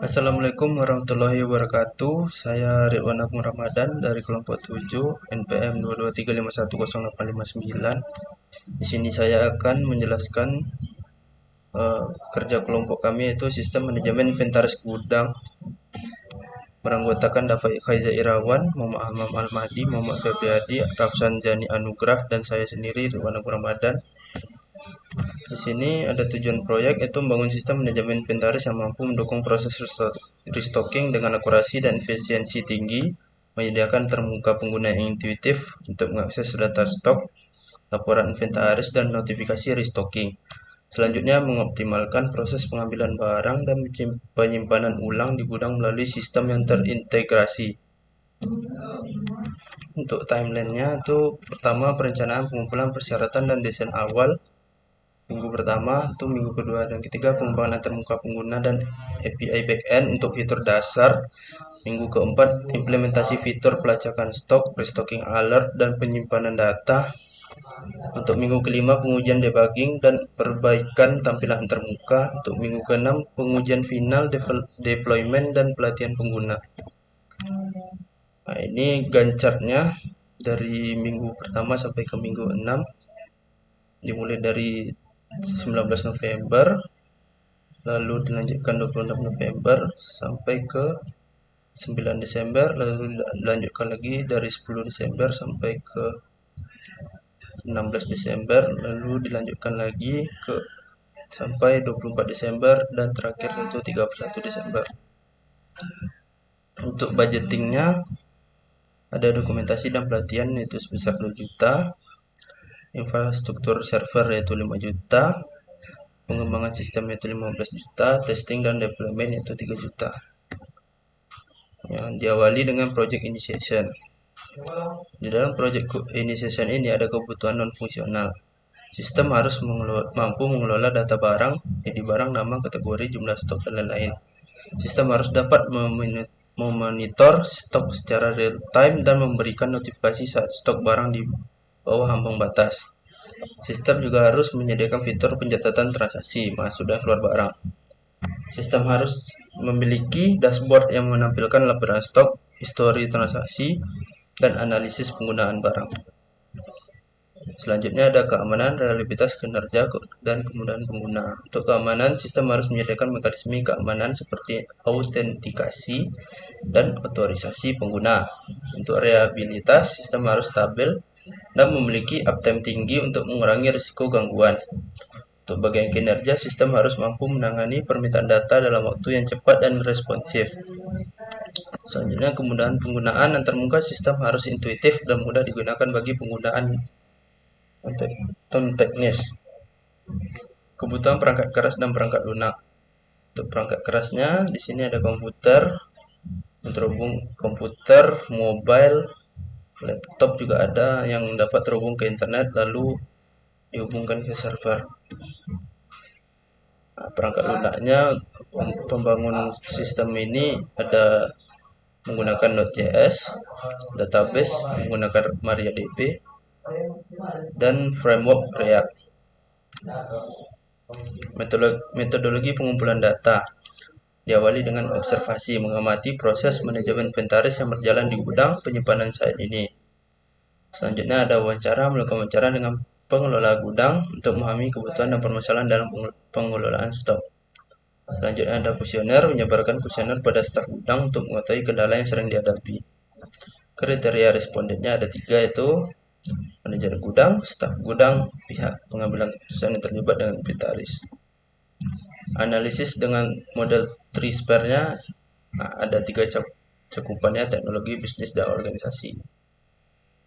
Assalamualaikum warahmatullahi wabarakatuh. Saya Ridwan Agung Ramadan dari kelompok 7 NPM 223510859. Di sini saya akan menjelaskan kerja kelompok kami, yaitu sistem manajemen inventaris gudang, beranggotakan Dafa Khaiza Irawan, Muhammad Ahmad Al-Mahdi, Muhammad Febriadi, Rafsan Jani Anugrah, dan saya sendiri Ridwan Agung Ramadan. Di sini ada tujuan proyek, yaitu membangun sistem manajemen inventaris yang mampu mendukung proses restocking dengan akurasi dan efisiensi tinggi, menyediakan termuka pengguna yang intuitif untuk mengakses data stok, laporan inventaris, dan notifikasi restocking. Selanjutnya, mengoptimalkan proses pengambilan barang dan penyimpanan ulang di gudang melalui sistem yang terintegrasi. Untuk timelinenya itu pertama perencanaan pengumpulan persyaratan dan desain awal. Minggu pertama itu minggu kedua dan ketiga pengembangan termuka pengguna dan API backend untuk fitur dasar. Minggu keempat implementasi fitur pelacakan stok, restocking alert, dan penyimpanan data. Untuk minggu kelima pengujian debugging dan perbaikan tampilan termuka. Untuk minggu keenam pengujian final, deployment, dan pelatihan pengguna. Nah, ini gancarnya dari minggu pertama sampai ke minggu 6, dimulai dari 19 November, lalu dilanjutkan 26 November sampai ke 9 Desember, lalu dilanjutkan lagi dari 10 Desember sampai ke 16 Desember, lalu dilanjutkan lagi ke sampai 24 Desember, dan terakhir itu 31 Desember. Untuk budgetingnya ada dokumentasi dan pelatihan yaitu sebesar 2 juta, infrastruktur server yaitu 5 juta, pengembangan sistem yaitu 15 juta, testing dan deployment yaitu 3 juta. Yang diawali dengan project initiation. Di dalam project initiation ini ada kebutuhan non-fungsional. Sistem harus mampu mengelola data barang, jadi barang, nama, kategori, jumlah stok, dan lain-lain. Sistem harus dapat memonitor stok secara real time dan memberikan notifikasi saat stok barang di bawah ambang batas. Sistem juga harus menyediakan fitur pencatatan transaksi masuk dan keluar barang. Sistem harus memiliki dashboard yang menampilkan laporan stok, histori transaksi, dan analisis penggunaan barang. Selanjutnya ada keamanan, reliabilitas, kinerja, dan kemudahan pengguna. Untuk keamanan, sistem harus menyediakan mekanisme keamanan seperti autentikasi dan otorisasi pengguna. Untuk reliabilitas, sistem harus stabil dan memiliki uptime tinggi untuk mengurangi risiko gangguan. Untuk bagian kinerja, sistem harus mampu menangani permintaan data dalam waktu yang cepat dan responsif. Selanjutnya, kemudahan penggunaan antarmuka, sistem harus intuitif dan mudah digunakan bagi penggunaan teknis. Kebutuhan perangkat keras dan perangkat lunak. Untuk perangkat kerasnya, di sini ada komputer, terhubung komputer, mobile, laptop juga ada yang dapat terhubung ke internet lalu dihubungkan ke server. Nah, perangkat lunaknya, pembangunan sistem ini ada menggunakan Node.js, database menggunakan MariaDB, dan framework React. Metodologi pengumpulan data diawali dengan observasi, mengamati proses manajemen inventaris yang berjalan di gudang penyimpanan saat ini. Selanjutnya ada melakukan wawancara dengan pengelola gudang untuk memahami kebutuhan dan permasalahan dalam pengelolaan stok. Selanjutnya ada kuesioner, menyebarkan kuesioner pada staf gudang untuk mengetahui kendala yang sering dihadapi. Kriteria respondennya ada 3, yaitu manajer gudang, staf gudang, pihak pengambilan keputusan yang terlibat dengan inventaris. Analisis dengan model 3-sphere-nya ada 3 cakupannya: teknologi, bisnis, dan organisasi.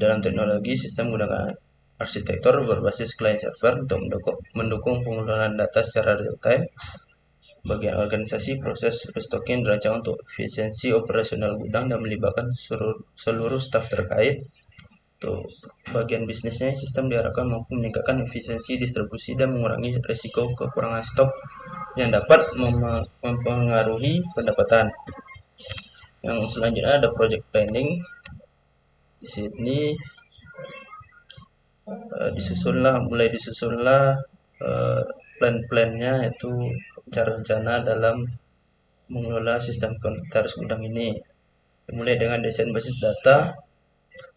Dalam teknologi, sistem menggunakan arsitektur berbasis client server untuk mendukung pengelolaan data secara real time. Bagian organisasi, proses restocking dirancang untuk efisiensi operasional gudang dan melibatkan seluruh staf terkait. Untuk bagian bisnisnya, sistem diharapkan mampu meningkatkan efisiensi distribusi dan mengurangi risiko kekurangan stok yang dapat mempengaruhi pendapatan. Yang selanjutnya ada project planning. Di sini mulai disusunlah plan-plannya, yaitu rencana dalam mengelola sistem inventaris gudang ini. Dimulai dengan desain basis data.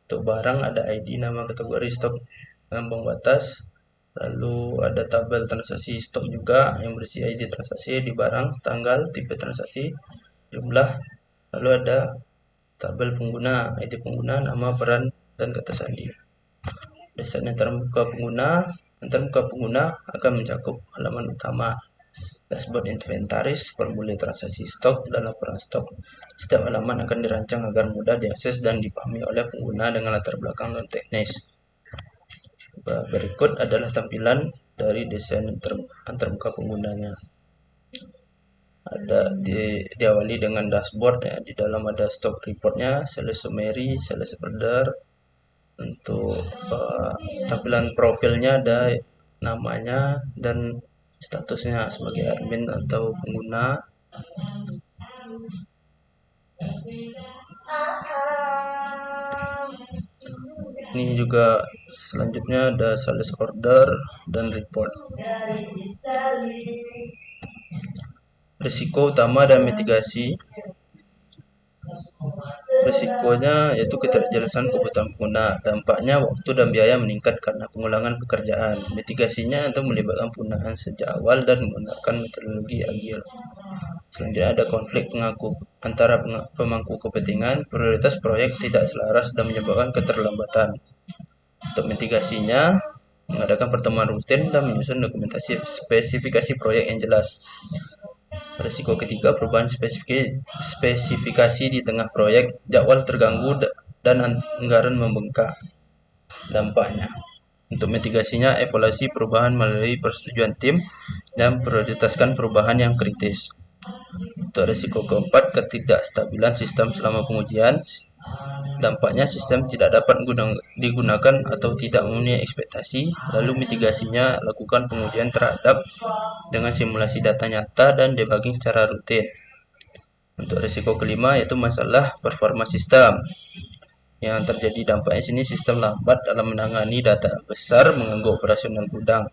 Untuk barang ada ID, nama, kategori, stok, ambang batas. Lalu ada tabel transaksi stok juga yang berisi ID transaksi di barang, tanggal, tipe transaksi, jumlah. Lalu ada tabel pengguna, ID pengguna, nama, peran, dan kata sandi. Desain antarmuka pengguna akan mencakup halaman utama, dashboard inventaris, formulir transaksi stok, dan laporan stok. Setiap halaman akan dirancang agar mudah diakses dan dipahami oleh pengguna dengan latar belakang non teknis. Berikut adalah tampilan dari desain antarmuka penggunanya. Diawali dengan dashboard ya. Di dalam ada stock reportnya, sales summary, sales order. Untuk tampilan profilnya ada namanya dan statusnya sebagai admin atau pengguna. Ini juga selanjutnya ada sales order dan report. Risiko utama dan mitigasi. Risikonya yaitu ketidakjelasan kebutuhan pengguna. Dampaknya waktu dan biaya meningkat karena pengulangan pekerjaan. Mitigasinya itu melibatkan penggunaan sejak awal dan menggunakan metodologi agile. Selanjutnya ada konflik antara pemangku kepentingan. Prioritas proyek tidak selaras dan menyebabkan keterlambatan. Untuk mitigasinya, mengadakan pertemuan rutin dan menyusun dokumentasi spesifikasi proyek yang jelas. Risiko ketiga, perubahan spesifikasi di tengah proyek, jadwal terganggu dan anggaran membengkak. Dampaknya, untuk mitigasinya, evaluasi perubahan melalui persetujuan tim dan prioritaskan perubahan yang kritis. Untuk risiko keempat, ketidakstabilan sistem selama pengujian. Dampaknya, sistem tidak dapat digunakan atau tidak memenuhi ekspektasi. Lalu mitigasinya, lakukan pengujian terhadap dengan simulasi data nyata dan debugging secara rutin. Untuk risiko kelima yaitu masalah performa sistem. Yang terjadi dampaknya sini, sistem lambat dalam menangani data besar, mengganggu operasional gudang.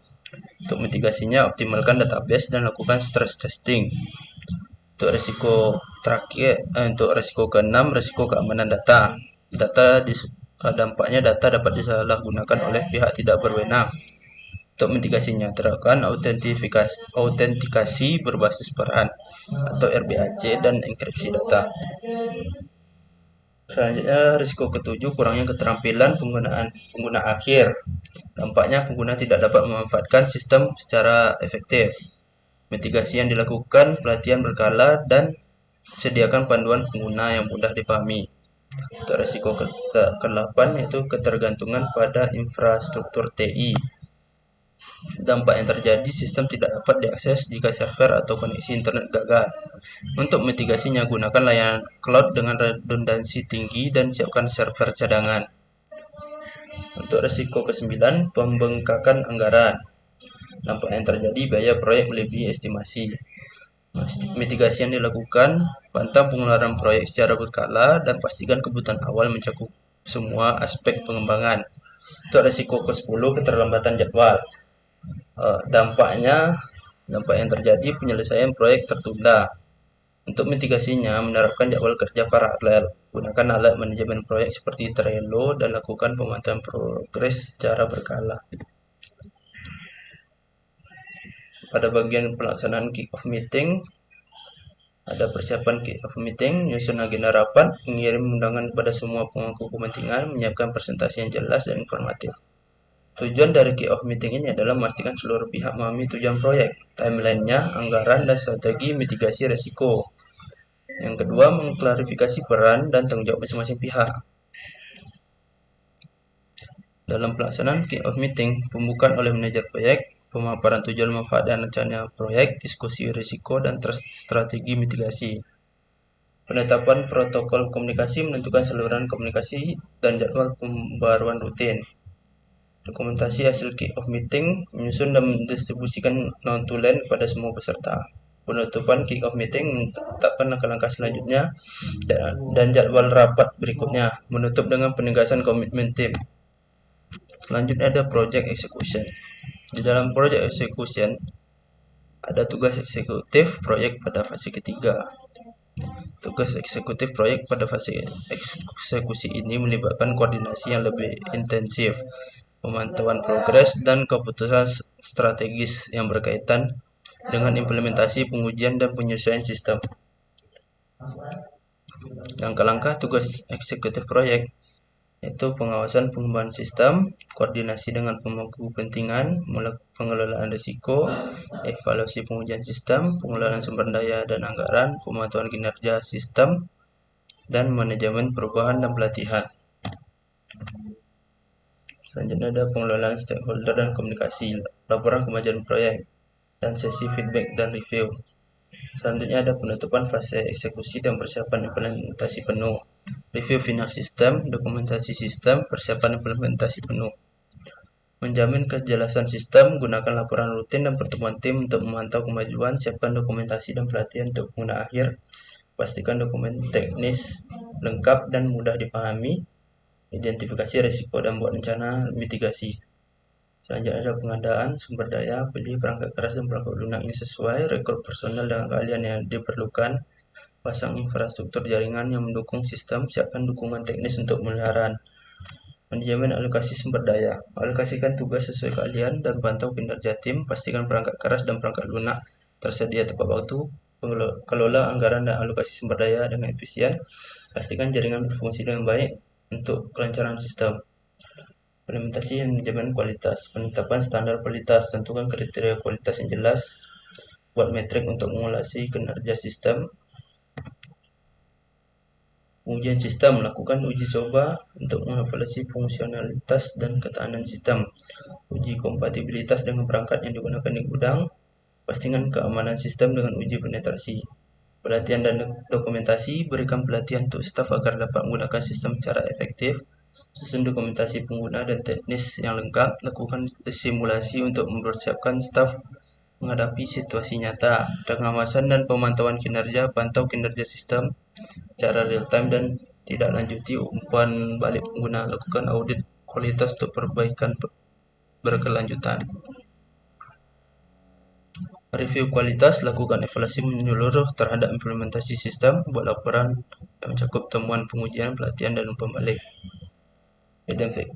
Untuk mitigasinya, optimalkan database dan lakukan stress testing. Untuk risiko terakhir, untuk risiko keenam, risiko keamanan data. Dampaknya data dapat disalahgunakan oleh pihak tidak berwenang. Untuk mitigasinya, terapkan autentikasi berbasis peran atau RBAC dan enkripsi data. Selanjutnya, risiko ketujuh, kurangnya keterampilan pengguna akhir. Dampaknya pengguna tidak dapat memanfaatkan sistem secara efektif. Mitigasi yang dilakukan, pelatihan berkala dan sediakan panduan pengguna yang mudah dipahami. Untuk risiko ke-8 yaitu ketergantungan pada infrastruktur TI. Dampak yang terjadi, sistem tidak dapat diakses jika server atau koneksi internet gagal. Untuk mitigasinya, gunakan layanan cloud dengan redundansi tinggi dan siapkan server cadangan. Untuk risiko ke-9, pembengkakan anggaran. Dampak yang terjadi, biaya proyek melebihi estimasi. Mitigasi yang dilakukan, pantau pengeluaran proyek secara berkala dan pastikan kebutuhan awal mencakup semua aspek pengembangan. Untuk risiko ke-10, keterlambatan jadwal. Dampak yang terjadi, penyelesaian proyek tertunda. Untuk mitigasinya, menerapkan jadwal kerja paralel. Gunakan alat manajemen proyek seperti Trello dan lakukan pemantauan progres secara berkala. Pada bagian pelaksanaan kick-off meeting, ada persiapan kick-off meeting, menyusun agenda rapat, mengirim undangan kepada semua pemangku kepentingan, menyiapkan presentasi yang jelas dan informatif. Tujuan dari kick-off meeting ini adalah memastikan seluruh pihak memahami tujuan proyek, timeline-nya, anggaran, dan strategi mitigasi risiko. Yang kedua, mengklarifikasi peran dan tanggung jawab masing-masing pihak. Dalam pelaksanaan kick-off meeting, pembukaan oleh manajer proyek, pemaparan tujuan manfaat dan rencana proyek, diskusi risiko, dan strategi mitigasi. Penetapan protokol komunikasi, menentukan saluran komunikasi dan jadwal pembaruan rutin. Dokumentasi hasil kick-off meeting, menyusun dan mendistribusikan notulen kepada semua peserta. Penutupan kick-off meeting, menetapkan langkah-langkah selanjutnya dan jadwal rapat berikutnya, menutup dengan penegasan komitmen tim. Selanjutnya ada project execution. Di dalam project execution, ada tugas eksekutif proyek pada fase ketiga. tugas eksekutif proyek pada fase eksekusi ini melibatkan koordinasi yang lebih intensif, pemantauan progres, dan keputusan strategis yang berkaitan dengan implementasi, pengujian, dan penyesuaian sistem. Langkah-langkah tugas eksekutif proyek yaitu pengawasan pengembangan sistem, koordinasi dengan pemangku kepentingan, pengelolaan risiko, evaluasi pengujian sistem, pengelolaan sumber daya dan anggaran, pemantauan kinerja sistem, dan manajemen perubahan dan pelatihan. Selanjutnya ada pengelolaan stakeholder dan komunikasi, laporan kemajuan proyek, dan sesi feedback dan review. Selanjutnya ada penutupan fase eksekusi dan persiapan implementasi penuh. Review final sistem, dokumentasi sistem, persiapan implementasi penuh. Menjamin kejelasan sistem, gunakan laporan rutin dan pertemuan tim untuk memantau kemajuan, siapkan dokumentasi dan pelatihan untuk pengguna akhir, pastikan dokumen teknis lengkap dan mudah dipahami, identifikasi risiko dan buat rencana mitigasi. Selanjutnya ada pengadaan sumber daya, beli perangkat keras dan perangkat lunak yang sesuai, rekrut personel dengan keahlian yang diperlukan, pasang infrastruktur jaringan yang mendukung sistem, siapkan dukungan teknis untuk pemeliharaan. Manajemen alokasi sumber daya, alokasikan tugas sesuai keahlian dan pantau kinerja tim, pastikan perangkat keras dan perangkat lunak tersedia tepat waktu, kelola anggaran dan alokasi sumber daya dengan efisien, pastikan jaringan berfungsi dengan baik untuk kelancaran sistem. Implementasi dan manajemen kualitas, penetapan standar kualitas, tentukan kriteria kualitas yang jelas, buat metrik untuk mengevaluasi kinerja sistem. Ujian sistem, lakukan uji coba untuk mengevaluasi fungsionalitas dan ketahanan sistem. Uji kompatibilitas dengan perangkat yang digunakan di gudang. Pastikan keamanan sistem dengan uji penetrasi. Pelatihan dan dokumentasi, berikan pelatihan untuk staf agar dapat menggunakan sistem secara efektif. Susun dokumentasi pengguna dan teknis yang lengkap. Lakukan simulasi untuk mempersiapkan staf menghadapi situasi nyata. Pengawasan dan pemantauan kinerja, pantau kinerja sistem secara real time dan tidak lanjuti umpan balik pengguna. Lakukan audit kualitas untuk perbaikan berkelanjutan. Review kualitas, lakukan evaluasi menyeluruh terhadap implementasi sistem, buat laporan yang mencakup temuan pengujian, pelatihan, dan umpan balik.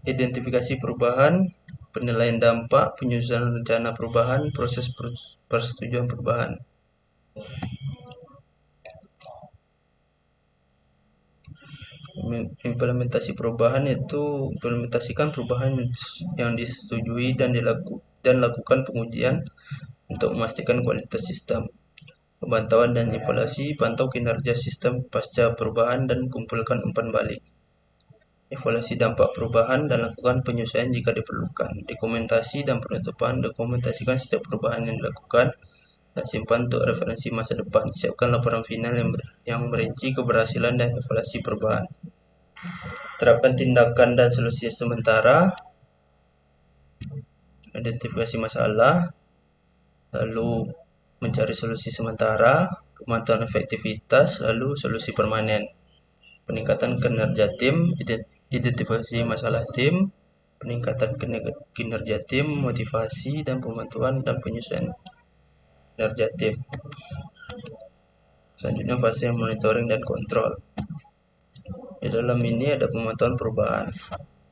Identifikasi perubahan, penilaian dampak, penyusunan rencana perubahan, proses persetujuan perubahan. Implementasi perubahan yaitu implementasikan perubahan yang disetujui dan lakukan pengujian untuk memastikan kualitas sistem. Pemantauan dan evaluasi, pantau kinerja sistem pasca perubahan dan kumpulkan umpan balik. Evaluasi dampak perubahan dan lakukan penyesuaian jika diperlukan. Dokumentasi dan penutupan, dokumentasikan setiap perubahan yang dilakukan dan simpan untuk referensi masa depan. Siapkan laporan final yang merinci keberhasilan dan evaluasi perubahan. Terapkan tindakan dan solusi sementara. Identifikasi masalah, lalu mencari solusi sementara, pemantauan efektivitas, lalu solusi permanen. Peningkatan kinerja tim, identifikasi masalah tim, peningkatan kinerja tim, motivasi dan pemantauan dan penyesuaian kinerja tim. Selanjutnya fase monitoring dan kontrol. Di dalam ini ada pemantauan perubahan,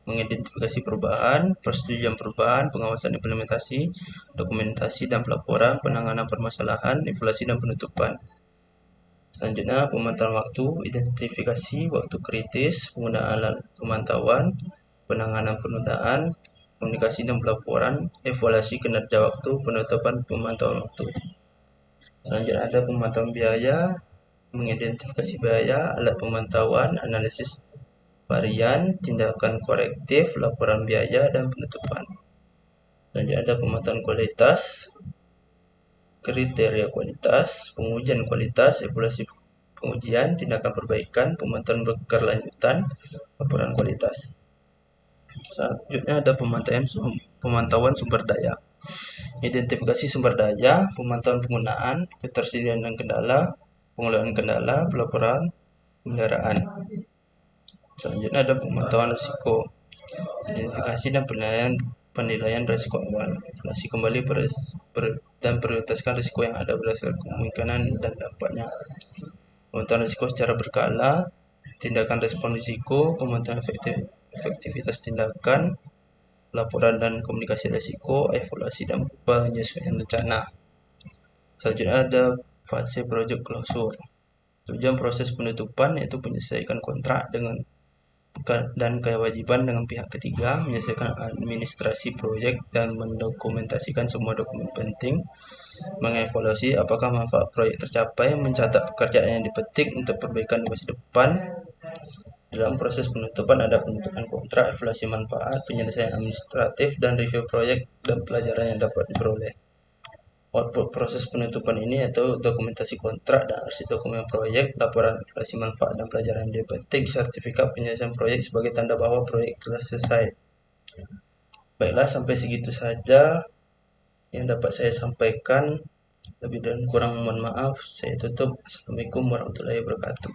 mengidentifikasi perubahan, persetujuan perubahan, pengawasan implementasi, dokumentasi dan pelaporan, penanganan permasalahan, evaluasi dan penutupan. Selanjutnya pemantauan waktu, identifikasi waktu kritis, penggunaan alat pemantauan, penanganan penundaan, komunikasi dan pelaporan, evaluasi kinerja waktu, penutupan pemantauan waktu. Selanjutnya ada pemantauan biaya, mengidentifikasi biaya, alat pemantauan, analisis varian, tindakan korektif, laporan biaya, dan penutupan. Selanjutnya ada pemantauan kualitas, kriteria kualitas, pengujian kualitas, evaluasi pengujian, tindakan perbaikan, pemantauan berkelanjutan, laporan kualitas. Selanjutnya ada pemantauan sumber daya, identifikasi sumber daya, pemantauan penggunaan, ketersediaan dan kendala, pengelolaan kendala, pelaporan, pemeliharaan. Selanjutnya ada pemantauan risiko, identifikasi dan penilaian risiko awal, evaluasi kembali dan prioritaskan risiko yang ada berdasarkan kemungkinan dan dampaknya. pemetaan risiko secara berkala, tindakan respon risiko, pemetaan efektivitas tindakan, laporan dan komunikasi risiko, evaluasi dan penyesuaian rencana. Selanjutnya ada fase project closure. Tujuan proses penutupan yaitu menyelesaikan kontrak dan kewajiban dengan pihak ketiga, menyelesaikan administrasi proyek dan mendokumentasikan semua dokumen penting, mengevaluasi apakah manfaat proyek tercapai, mencatat pekerjaan yang dipetik untuk perbaikan di masa depan. Dalam proses penutupan ada penutupan kontrak, evaluasi manfaat, penyelesaian administratif, dan review proyek dan pelajaran yang dapat diperoleh. Output proses penutupan ini yaitu dokumentasi kontrak dan arsip dokumen proyek, laporan evaluasi manfaat dan pelajaran yang dipetik, sertifikat penyelesaian proyek sebagai tanda bahwa proyek telah selesai. Baiklah, sampai segitu saja yang dapat saya sampaikan. Lebih dan kurang mohon maaf. Saya tutup. Assalamualaikum warahmatullahi wabarakatuh.